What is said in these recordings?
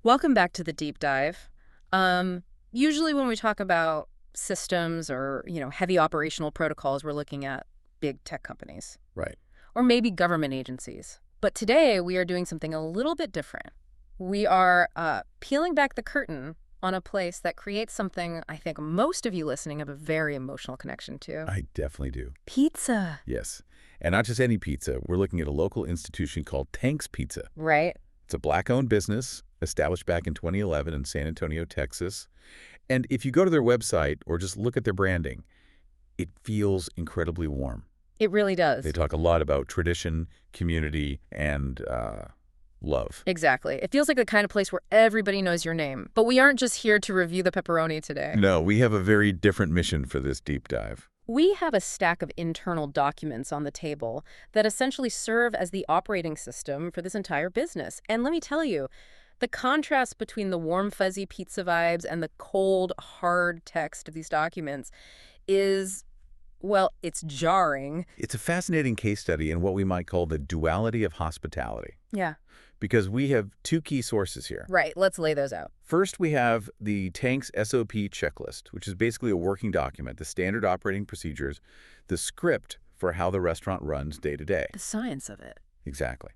Welcome back to the deep dive. Usually when we talk about systems or, heavy operational protocols, we're looking at big tech companies Right. or maybe government agencies. But today we are doing something a little bit different. We are peeling back the curtain on a place that creates something I think most of you listening have a very emotional connection to. I definitely do. Pizza. Yes. And not just any pizza. We're looking at a local institution called Tank's Pizza. Right? It's a Black-owned business established back in 2011 in San Antonio, Texas. And if you go to their website or just look at their branding, it feels incredibly warm. It really does. They talk a lot about tradition, community, and love. Exactly. It feels like the kind of place where everybody knows your name. But we aren't just here to review the pepperoni today. No, we have a very different mission for this deep dive. We have a stack of internal documents on the table that essentially serve as the operating system for this entire business. And let me tell you, the contrast between the warm, fuzzy pizza vibes and the cold, hard text of these documents is, well, it's jarring. It's a fascinating case study in what we might call the duality of hospitality, Yeah. because we have two key sources here. Right. Let's lay those out. First, we have the Tank's SOP checklist, which is basically a working document, the standard operating procedures, the script for how the restaurant runs day to day. The science of it. Exactly.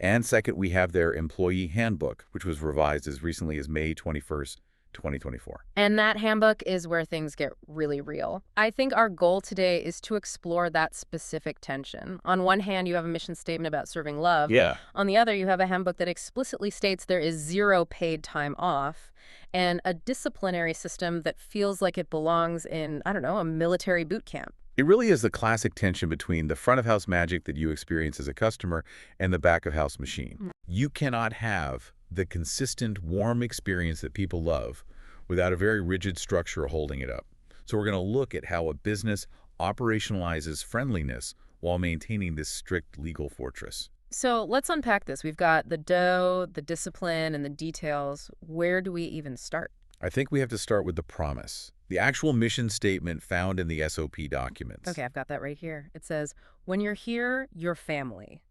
And second, we have their employee handbook, which was revised as recently as May 21st, 2024. And that handbook is where things get really real. I think our goal today is to explore that specific tension. On one hand, you have a mission statement about serving love. Yeah. On the other, you have a handbook that explicitly states there is 0 paid time off and a disciplinary system that feels like it belongs in, I don't know, a military boot camp. It really is the classic tension between the front-of-house magic that you experience as a customer and the back-of-house machine. You cannot have the consistent, warm experience that people love without a very rigid structure holding it up. So we're going to look at how a business operationalizes friendliness while maintaining this strict legal fortress. So let's unpack this. We've got the dough, the discipline, and the details. Where do we even start? I think we have to start with the promise, the actual mission statement found in the SOP documents. Okay, I've got that right here. It says, when you're here, you're family.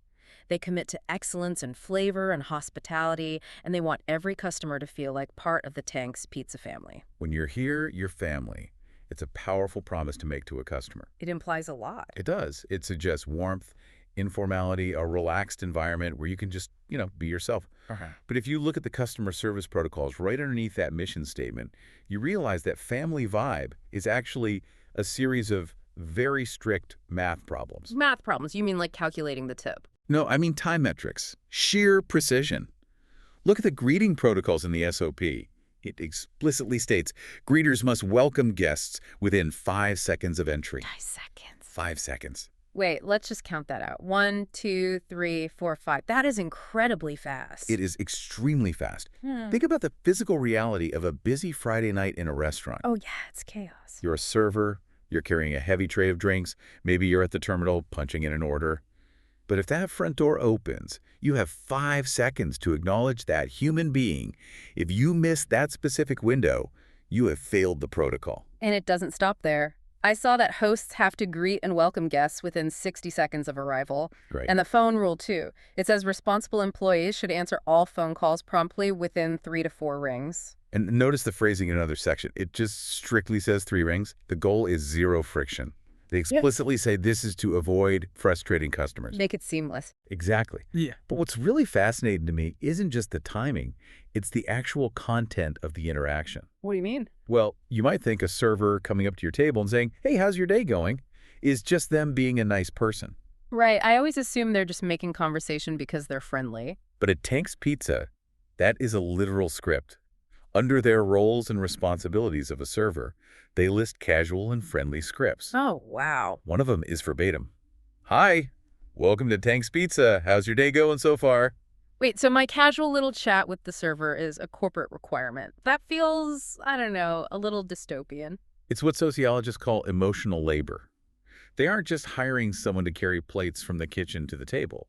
They commit to excellence and flavor and hospitality, and they want every customer to feel like part of the Tank's Pizza family. When you're here, you're family. It's a powerful promise to make to a customer. It implies a lot. It does. It suggests warmth, informality, a relaxed environment where you can just, be yourself. But if you look at the customer service protocols right underneath that mission statement, you realize that family vibe is actually a series of very strict math problems. Math problems. You mean like calculating the tip? No, I mean time metrics. Sheer precision. Look at the greeting protocols in the SOP. It explicitly states greeters must welcome guests within 5 seconds of entry. 5 seconds. 5 seconds. Wait, let's just count that out. 1, 2, 3, 4, 5. That is incredibly fast. It is extremely fast. Think about the physical reality of a busy Friday night in a restaurant. Oh, yeah, it's chaos. You're a server, you're carrying a heavy tray of drinks, maybe you're at the terminal punching in an order. But if that front door opens, you have 5 seconds to acknowledge that human being. If you miss that specific window, you have failed the protocol. And it doesn't stop there. I saw that hosts have to greet and welcome guests within 60 seconds of arrival. Right. And the phone rule, too. It says responsible employees should answer all phone calls promptly within 3 to 4 rings. And notice the phrasing in another section. It just strictly says 3 rings. The goal is 0 friction. They explicitly say this is to avoid frustrating customers. Make it seamless. Exactly. Yeah. But what's really fascinating to me isn't just the timing, it's the actual content of the interaction. What do you mean? Well, you might think a server coming up to your table and saying, "Hey, how's your day going?" is just them being a nice person. Right. I always assume they're just making conversation because they're friendly. But at Tank's Pizza, that is a literal script. Under their roles and responsibilities of a server, they list casual and friendly scripts. Oh, wow. One of them is verbatim. "Hi, welcome to Tank's Pizza. How's your day going so far?" Wait, so my casual little chat with the server is a corporate requirement. That feels, I don't know, a little dystopian. It's what sociologists call emotional labor. They aren't just hiring someone to carry plates from the kitchen to the table.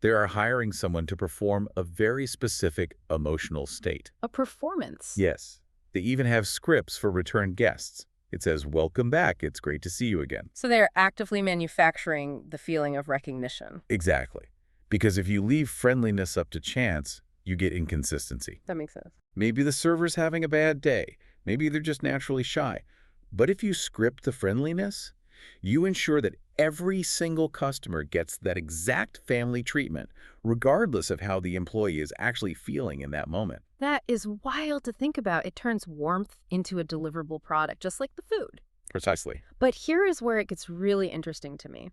They are hiring someone to perform a very specific emotional state. A performance. Yes. They even have scripts for return guests. It says, "Welcome back. It's great to see you again." So they're actively manufacturing the feeling of recognition. Exactly. Because if you leave friendliness up to chance, You get inconsistency. That makes sense. Maybe the server's having a bad day. Maybe they're just naturally shy. But if you script the friendliness, you ensure that every single customer gets that exact family treatment, regardless of how the employee is actually feeling in that moment. That is wild to think about. It turns warmth into a deliverable product, just like the food. Precisely. But here is where it gets really interesting to me.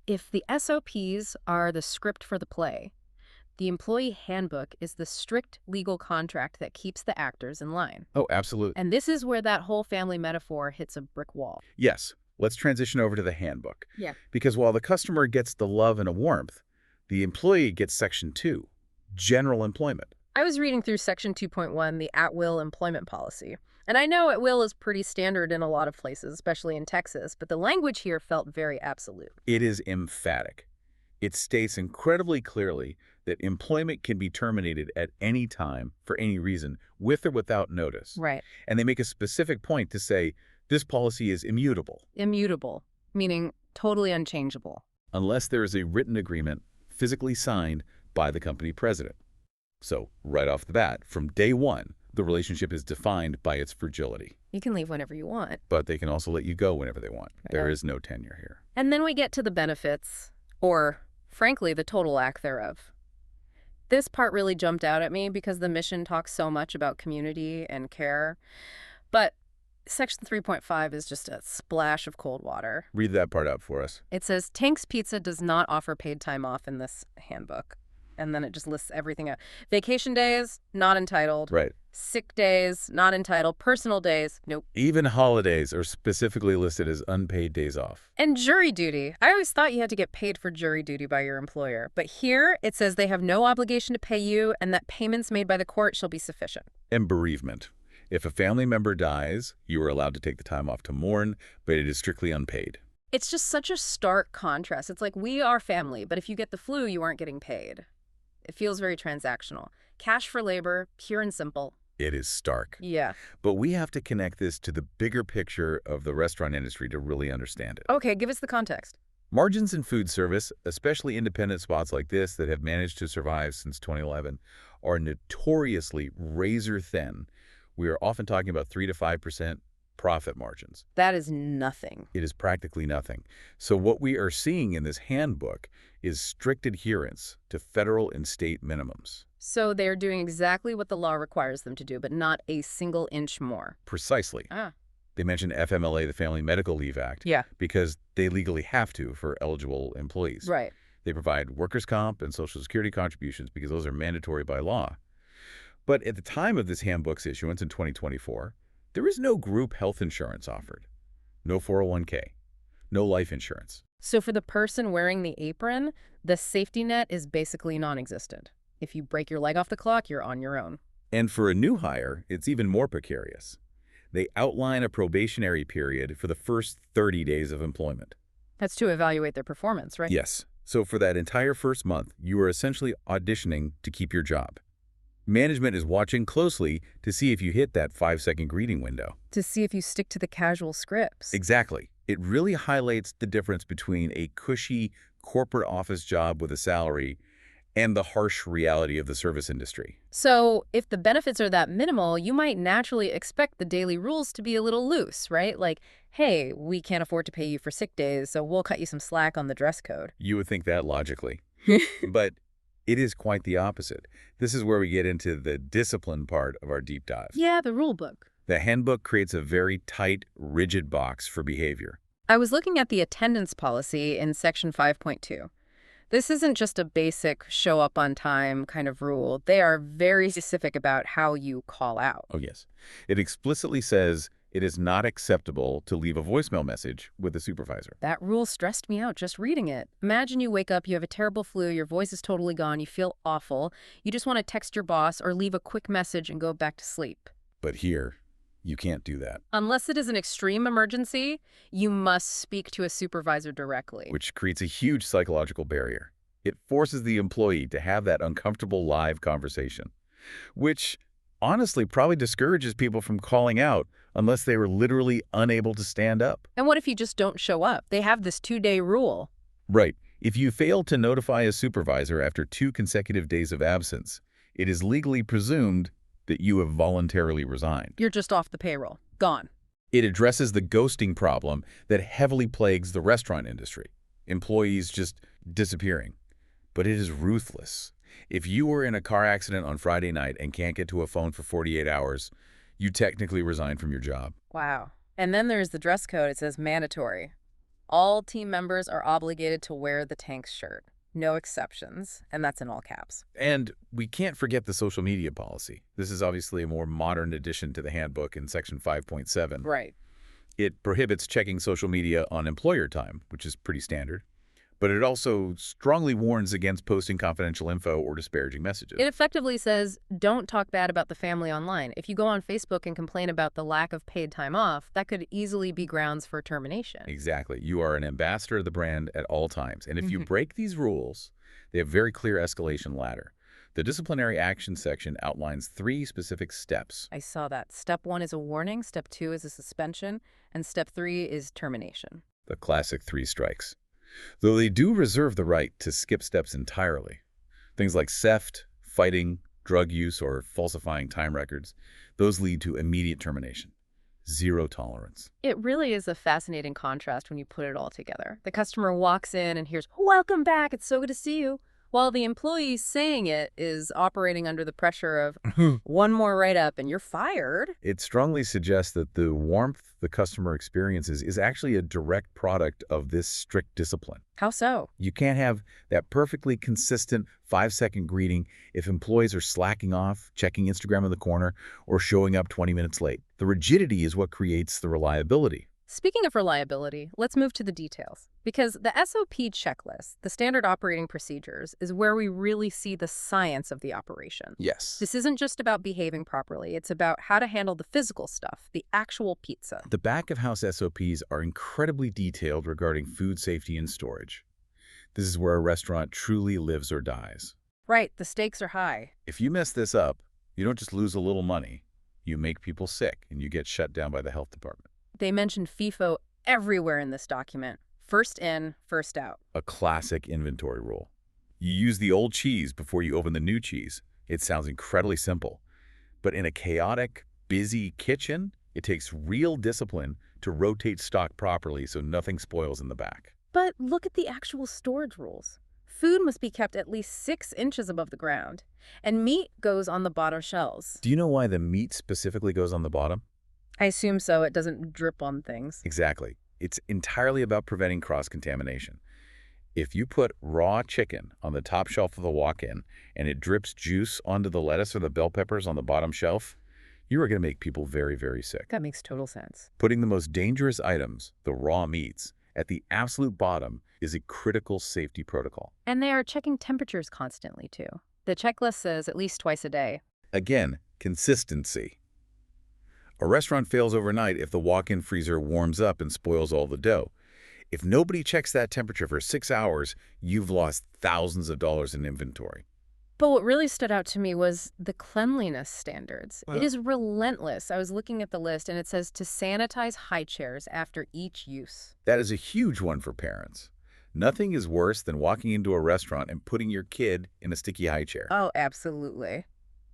If the SOPs are the script for the play, the employee handbook is the strict legal contract that keeps the actors in line. Oh, absolutely. And this is where that whole family metaphor hits a brick wall. Yes. Let's transition over to the handbook. Yeah. Because while the customer gets the love and a warmth, the employee gets Section 2, general employment. I was reading through Section 2.1, the at-will employment policy. And I know at-will is pretty standard in a lot of places, especially in Texas, but the language here felt very absolute. It is emphatic. It states incredibly clearly that employment can be terminated at any time for any reason, with or without notice. Right. And they make a specific point to say this policy is immutable. Immutable, meaning totally unchangeable. Unless there is a written agreement physically signed by the company president. So, right off the bat, from day one, the relationship is defined by its fragility. You can leave whenever you want. But they can also let you go whenever they want. Right. There is no tenure here. And then we get to the benefits, or, frankly, the total lack thereof. This part really jumped out at me because the mission talks so much about community and care. But Section 3.5 is just a splash of cold water. Read that part out for us. It says, Tank's Pizza does not offer paid time off in this handbook. And then it just lists everything out. Vacation days, not entitled. Right. Sick days, not entitled. Personal days, nope. Even holidays are specifically listed as unpaid days off. And jury duty. I always thought you had to get paid for jury duty by your employer. But here it says they have no obligation to pay you and that payments made by the court shall be sufficient. And bereavement. If a family member dies, you are allowed to take the time off to mourn, but it is strictly unpaid. It's just such a stark contrast. It's like, we are family, but if you get the flu, you aren't getting paid. It feels very transactional. Cash for labor, pure and simple. It is stark. Yeah. But we have to connect this to the bigger picture of the restaurant industry to really understand it. Okay, give us the context. Margins in food service, especially independent spots like this that have managed to survive since 2011, are notoriously razor thin. We are often talking about 3 to 5% profit margins. That is nothing. It is practically nothing. So what we are seeing in this handbook is strict adherence to federal and state minimums. So they're doing exactly what the law requires them to do, but not a single inch more. Precisely. Ah. They mentioned FMLA, the Family Medical Leave Act, Yeah. because they legally have to for eligible employees. Right. They provide workers' comp and Social Security contributions because those are mandatory by law. But at the time of this handbook's issuance in 2024, there is no group health insurance offered, no 401k, no life insurance. So for the person wearing the apron, the safety net is basically non-existent. If you break your leg off the clock, you're on your own. And for a new hire, it's even more precarious. They outline a probationary period for the first 30 days of employment. That's to evaluate their performance, right? Yes. So for that entire first month, you are essentially auditioning to keep your job. Management is watching closely to see if you hit that 5-second greeting window. To see if you stick to the casual scripts. Exactly. It really highlights the difference between a cushy corporate office job with a salary and the harsh reality of the service industry. So if the benefits are that minimal, you might naturally expect the daily rules to be a little loose, right? Like, hey, we can't afford to pay you for sick days, so we'll cut you some slack on the dress code. You would think that logically. But it is quite the opposite. This is where we get into the discipline part of our deep dive. Yeah, the rule book. The handbook creates a very tight, rigid box for behavior. I was looking at the attendance policy in Section 5.2. This isn't just a basic show up on time kind of rule. They are very specific about how you call out. Oh, yes. It explicitly says it is not acceptable to leave a voicemail message with a supervisor. That rule stressed me out just reading it. Imagine you wake up, you have a terrible flu, your voice is totally gone, you feel awful. You just want to text your boss or leave a quick message and go back to sleep. But here, you can't do that. Unless it is an extreme emergency, you must speak to a supervisor directly. Which creates a huge psychological barrier. It forces the employee to have that uncomfortable live conversation, which honestly probably discourages people from calling out unless they were literally unable to stand up. And what if you just don't show up? They have this 2-day rule. Right. If you fail to notify a supervisor after 2 consecutive days of absence, It is legally presumed that you have voluntarily resigned. You're just off the payroll. Gone. It addresses the ghosting problem that heavily plagues the restaurant industry, employees just disappearing. But it is ruthless. If you were in a car accident on Friday night and can't get to a phone for 48 hours, you technically resign from your job. Wow. And then there's the dress code. It says mandatory. All team members are obligated to wear the Tanks shirt. No exceptions. And that's in all caps. And we can't forget the social media policy. This is obviously a more modern addition to the handbook in Section 5.7. Right. It prohibits checking social media on employer time, which is pretty standard. But it also strongly warns against posting confidential info or disparaging messages. It effectively says, don't talk bad about the family online. If you go on Facebook and complain about the lack of paid time off, that could easily be grounds for termination. Exactly. You are an ambassador of the brand at all times. And if you break these rules, they have very clear escalation ladder. The disciplinary action section outlines 3 specific steps. I saw that. Step 1 is a warning, step 2 is a suspension, and step 3 is termination. The classic 3 strikes. Though they do reserve the right to skip steps entirely. Things like theft, fighting, drug use, or falsifying time records, those lead to immediate termination. Zero tolerance. It really is a fascinating contrast when you put it all together. The customer walks in and hears, "Welcome back, it's so good to see you," while the employee saying it is operating under the pressure of one more write-up and you're fired. It strongly suggests that the warmth the customer experiences is actually a direct product of this strict discipline. How so? You can't have that perfectly consistent 5-second greeting if employees are slacking off, checking Instagram in the corner, or showing up 20 minutes late. The rigidity is what creates the reliability. Speaking of reliability, let's move to the details. Because the SOP checklist, the standard operating procedures, is where we really see the science of the operation. Yes. This isn't just about behaving properly. It's about how to handle the physical stuff, the actual pizza. The back-of-house SOPs are incredibly detailed regarding food safety and storage. This is where a restaurant truly lives or dies. Right, the stakes are high. If you mess this up, you don't just lose a little money. You make people sick, and you get shut down by the health department. They mentioned FIFO everywhere in this document. First in, first out. A classic inventory rule. You use the old cheese before you open the new cheese. It sounds incredibly simple. But in a chaotic, busy kitchen, it takes real discipline to rotate stock properly so nothing spoils in the back. But look at the actual storage rules. Food must be kept at least 6 inches above the ground, and meat goes on the bottom shelves. Do you know why the meat specifically goes on the bottom? I assume so. It doesn't drip on things. Exactly. It's entirely about preventing cross-contamination. If you put raw chicken on the top shelf of the walk-in and it drips juice onto the lettuce or the bell peppers on the bottom shelf, you are going to make people very, very sick. That makes total sense. Putting the most dangerous items, the raw meats, at the absolute bottom is a critical safety protocol. And they are checking temperatures constantly, too. The checklist says at least twice a day. Again, consistency. A restaurant fails overnight if the walk-in freezer warms up and spoils all the dough. If nobody checks that temperature for 6 hours, you've lost thousands of dollars in inventory. But what really stood out to me was the cleanliness standards. It is relentless. I was looking at the list, and it says to sanitize high chairs after each use. That is a huge one for parents. Nothing is worse than walking into a restaurant and putting your kid in a sticky high chair. Oh, absolutely.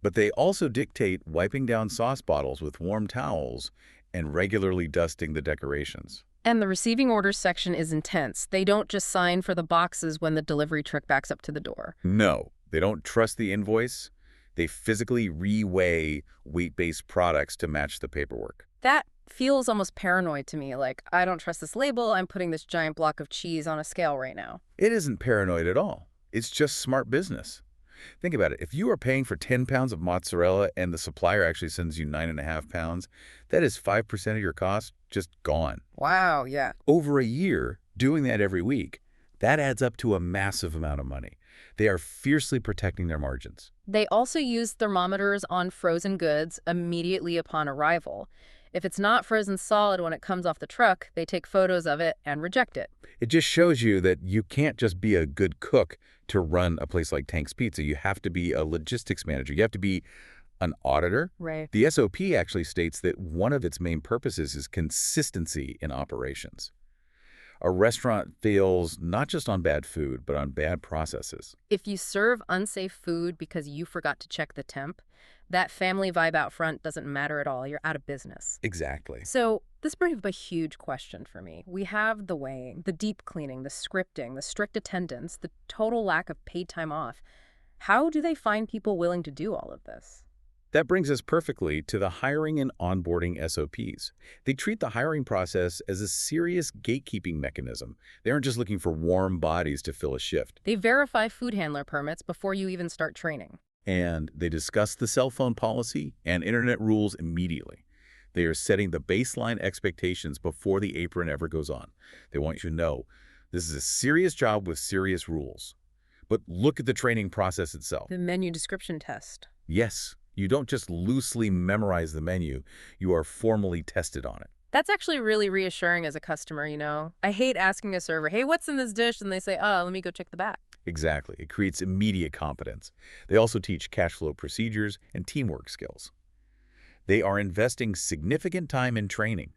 But they also dictate wiping down sauce bottles with warm towels and regularly dusting the decorations. And the receiving orders section is intense. They don't just sign for the boxes when the delivery truck backs up to the door. No, they don't trust the invoice. They physically reweigh weight-based products to match the paperwork. That feels almost paranoid to me. Like, I don't trust this label. I'm putting this giant block of cheese on a scale right now. It isn't paranoid at all. It's just smart business. Think about it. If you are paying for 10 pounds of mozzarella and the supplier actually sends you 9.5 pounds, that is 5% of your cost just gone. Wow, yeah. Over a year, doing that every week, that adds up to a massive amount of money. They are fiercely protecting their margins. They also use thermometers on frozen goods immediately upon arrival. If it's not frozen solid when it comes off the truck, they take photos of it and reject it. It just shows you that you can't just be a good cook to run a place like Tank's Pizza. You have to be a logistics manager. You have to be an auditor. Right. The SOP actually states that one of its main purposes is consistency in operations. A restaurant fails not just on bad food, but on bad processes. If you serve unsafe food because you forgot to check the temp, that family vibe out front doesn't matter at all. You're out of business. Exactly. So this brings up a huge question for me. We have the weighing, the deep cleaning, the scripting, the strict attendance, the total lack of paid time off. How do they find people willing to do all of this? That brings us perfectly to the hiring and onboarding SOPs. They treat the hiring process as a serious gatekeeping mechanism. They aren't just looking for warm bodies to fill a shift. They verify food handler permits before you even start training. And they discuss the cell phone policy and internet rules immediately. They are setting the baseline expectations before the apron ever goes on. They want you to know this is a serious job with serious rules. But look at the training process itself. The menu description test. Yes, you don't just loosely memorize the menu, you are formally tested on it. That's actually really reassuring as a customer, you know? I hate asking a server, hey, what's in this dish? And they say, oh, let me go check the back. Exactly. It creates immediate competence. They also teach cash flow procedures and teamwork skills. They are investing significant time in training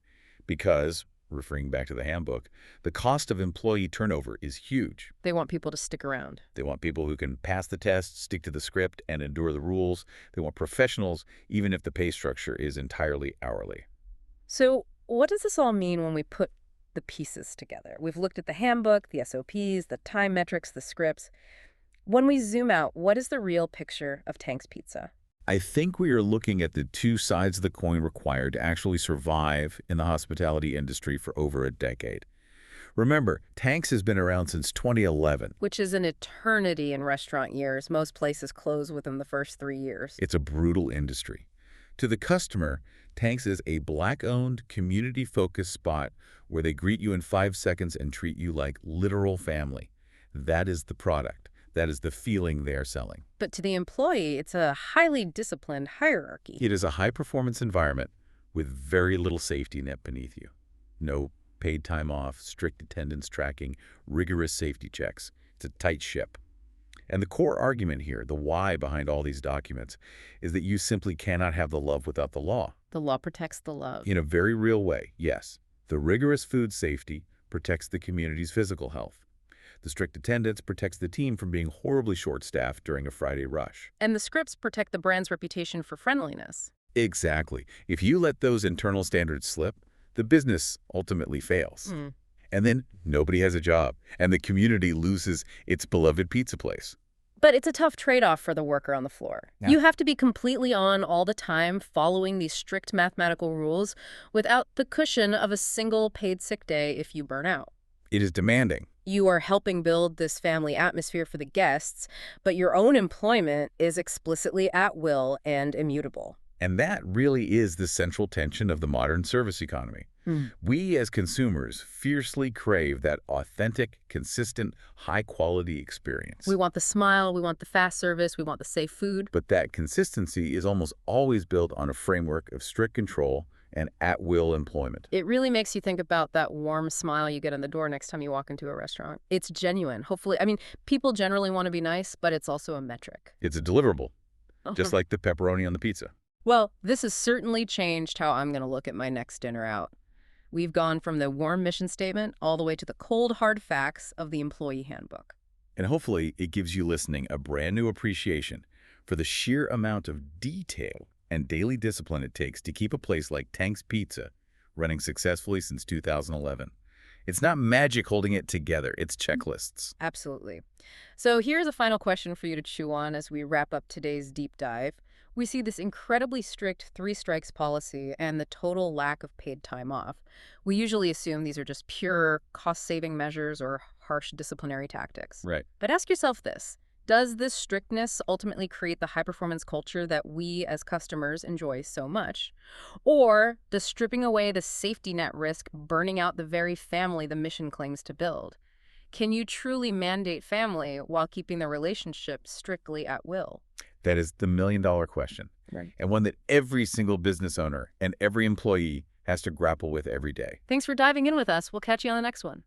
because, referring back to the handbook, the cost of employee turnover is huge. They want people to stick around. They want people who can pass the test, stick to the script, and endure the rules. They want professionals, even if the pay structure is entirely hourly. So what does this all mean when we put the pieces together? We've looked at the handbook, the SOPs, the time metrics, the scripts. When we zoom out, what is the real picture of Tank's Pizza? I think we are looking at the two sides of the coin required to actually survive in the hospitality industry for over a decade. Remember, Tank's has been around since 2011. Which is an eternity in restaurant years. Most places close within the first 3 years. It's a brutal industry. To the customer, Tank's is a Black-owned, community-focused spot where they greet you in 5 seconds and treat you like literal family. That is the product. That is the feeling they are selling. But to the employee, it's a highly disciplined hierarchy. It is a high-performance environment with very little safety net beneath you. No paid time off, strict attendance tracking, rigorous safety checks. It's a tight ship. And the core argument here, the why behind all these documents, is that you simply cannot have the love without the law. The law protects the love. In a very real way, yes. The rigorous food safety protects the community's physical health. The strict attendance protects the team from being horribly short-staffed during a Friday rush. And the scripts protect the brand's reputation for friendliness. Exactly. If you let those internal standards slip, the business ultimately fails. And then nobody has a job, and the community loses its beloved pizza place. But it's a tough trade-off for the worker on the floor. Yeah. You have to be completely on all the time, following these strict mathematical rules without the cushion of a single paid sick day if you burn out. It is demanding. You are helping build this family atmosphere for the guests, but your own employment is explicitly at will and immutable. And that really is the central tension of the modern service economy. We as consumers fiercely crave that authentic, consistent, high-quality experience. We want the smile, we want the fast service, we want the safe food. But that consistency is almost always built on a framework of strict control and at-will employment. It really makes you think about that warm smile you get on the door next time you walk into a restaurant. It's genuine. Hopefully, I mean, people generally want to be nice, but it's also a metric. It's a deliverable, just like the pepperoni on the pizza. Well, this has certainly changed how I'm going to look at my next dinner out. We've gone from the warm mission statement all the way to the cold, hard facts of the employee handbook. And hopefully it gives you listening a brand new appreciation for the sheer amount of detail and daily discipline it takes to keep a place like Tank's Pizza running successfully since 2011. It's not magic holding it together, it's checklists. Absolutely. So here's a final question for you to chew on as we wrap up today's deep dive. We see this incredibly strict 3 strikes policy and the total lack of paid time off. We usually assume these are just pure cost-saving measures or harsh disciplinary tactics. Right. But ask yourself this. Does this strictness ultimately create the high-performance culture that we as customers enjoy so much? Or does stripping away the safety net risk burning out the very family the mission claims to build? Can you truly mandate family while keeping the relationship strictly at will? That is the million-dollar question, Right. and one that every single business owner and every employee has to grapple with every day. Thanks for diving in with us. We'll catch you on the next one.